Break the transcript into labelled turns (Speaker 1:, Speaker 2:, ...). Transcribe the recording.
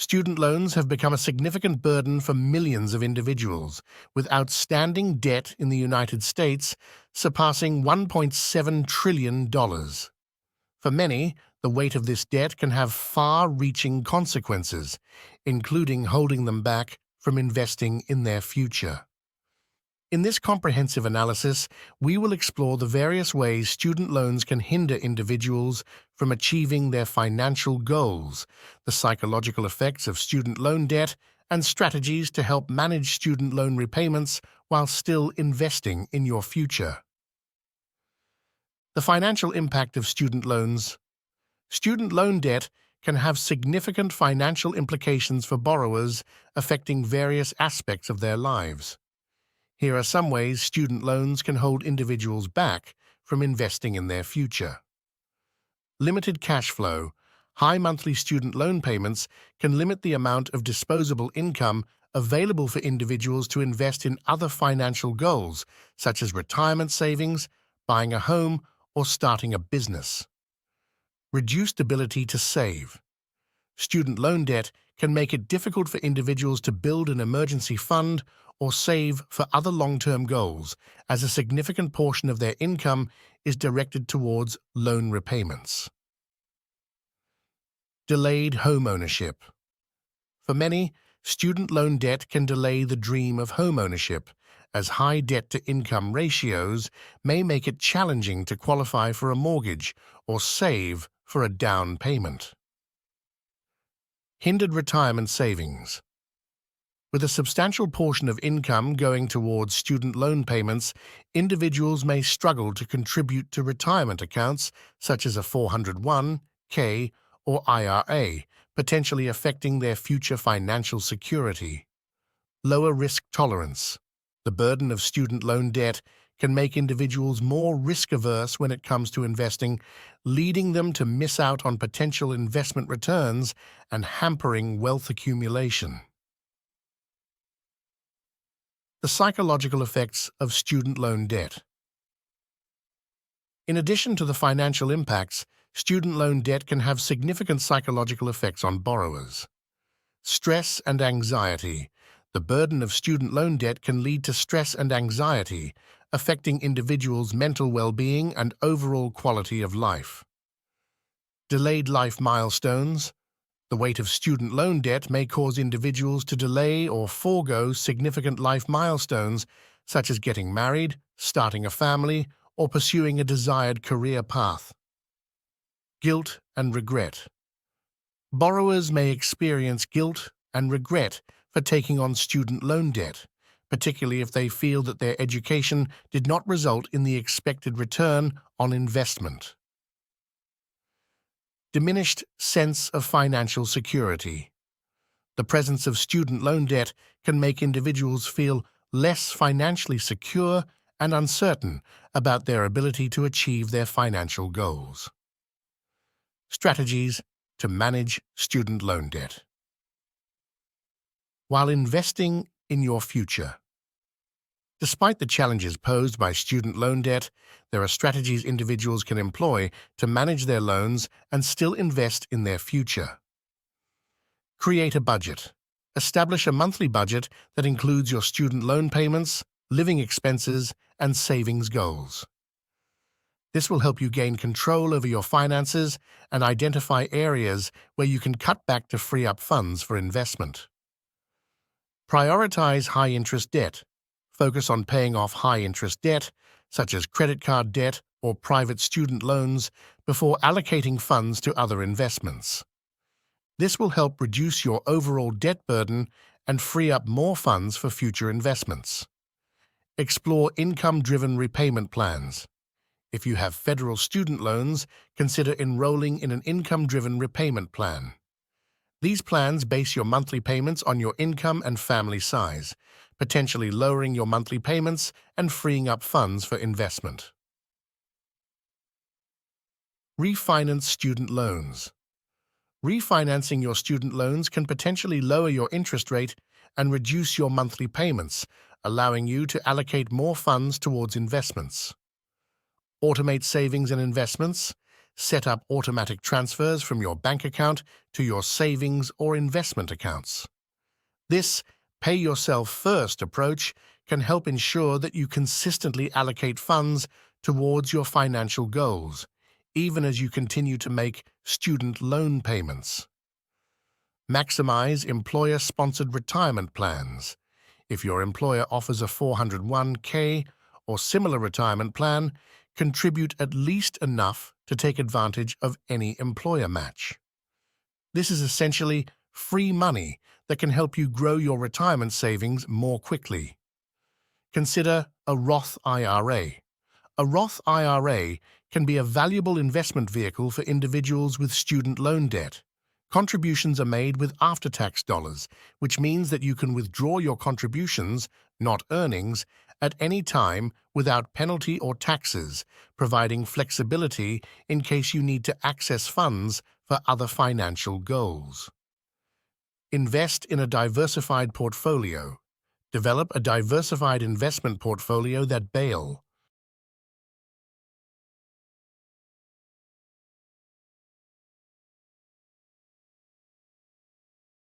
Speaker 1: Student loans have become a significant burden for millions of individuals, with outstanding debt in the United States surpassing $1.7 trillion. For many, the weight of this debt can have far-reaching consequences, including holding them back from investing in their future. In this comprehensive analysis, we will explore the various ways student loans can hinder individuals from achieving their financial goals, the psychological effects of student loan debt, and strategies to help manage student loan repayments while still investing in your future. The financial impact of student loans. Student loan debt can have significant financial implications for borrowers, affecting various aspects of their lives. Here are some ways student loans can hold individuals back from investing in their future. Limited cash flow. High monthly student loan payments can limit the amount of disposable income available for individuals to invest in other financial goals, such as retirement savings, buying a home, or starting a business. Reduced ability to save. Student loan debt can make it difficult for individuals to build an emergency fund or save for other long-term goals, as a significant portion of their income is directed towards loan repayments. Delayed home ownership. For many, student loan debt can delay the dream of home ownership, as high debt-to-income ratios may make it challenging to qualify for a mortgage or save for a down payment. Hindered retirement savings. With a substantial portion of income going towards student loan payments, individuals may struggle to contribute to retirement accounts such as a 401(k) or IRA, potentially affecting their future financial security. Lower risk tolerance. The burden of student loan debt can make individuals more risk-averse when it comes to investing, leading them to miss out on potential investment returns and hampering wealth accumulation. The psychological effects of student loan debt. In addition to the financial impacts, student loan debt can have significant psychological effects on borrowers. Stress and anxiety. The burden of student loan debt can lead to stress and anxiety, affecting individuals' mental well-being and overall quality of life. Delayed life milestones. The weight of student loan debt may cause individuals to delay or forego significant life milestones, such as getting married, starting a family, or pursuing a desired career path. Guilt and regret. Borrowers may experience guilt and regret for taking on student loan debt, particularly if they feel that their education did not result in the expected return on investment. Diminished sense of financial security. The presence of student loan debt can make individuals feel less financially secure and uncertain about their ability to achieve their financial goals. Strategies to manage student loan debt. While investing in your future. Despite the challenges posed by student loan debt, there are strategies individuals can employ to manage their loans and still invest in their future. Create a budget. Establish a monthly budget that includes your student loan payments, living expenses, and savings goals. This will help you gain control over your finances and identify areas where you can cut back to free up funds for investment. Prioritize high-interest debt. Focus on paying off high-interest debt, such as credit card debt or private student loans, before allocating funds to other investments. This will help reduce your overall debt burden and free up more funds for future investments. Explore income-driven repayment plans. If you have federal student loans, consider enrolling in an income-driven repayment plan. These plans base your monthly payments on your income and family size, potentially lowering your monthly payments and freeing up funds for investment. Refinance student loans. Refinancing your student loans can potentially lower your interest rate and reduce your monthly payments, allowing you to allocate more funds towards investments. Automate savings and investments. Set up automatic transfers from your bank account to your savings or investment accounts. This pay-yourself-first approach can help ensure that you consistently allocate funds towards your financial goals, even as you continue to make student loan payments. Maximize employer-sponsored retirement plans. If your employer offers a 401k or similar retirement plan, contribute at least enough to take advantage of any employer match. This is essentially free money that can help you grow your retirement savings more quickly. Consider a Roth IRA. A Roth IRA can be a valuable investment vehicle for individuals with student loan debt. Contributions are made with after-tax dollars, which means that you can withdraw your contributions, not earnings, at any time without penalty or taxes, providing flexibility in case you need to access funds for other financial goals. Invest in a diversified portfolio. Develop a diversified investment portfolio that bail.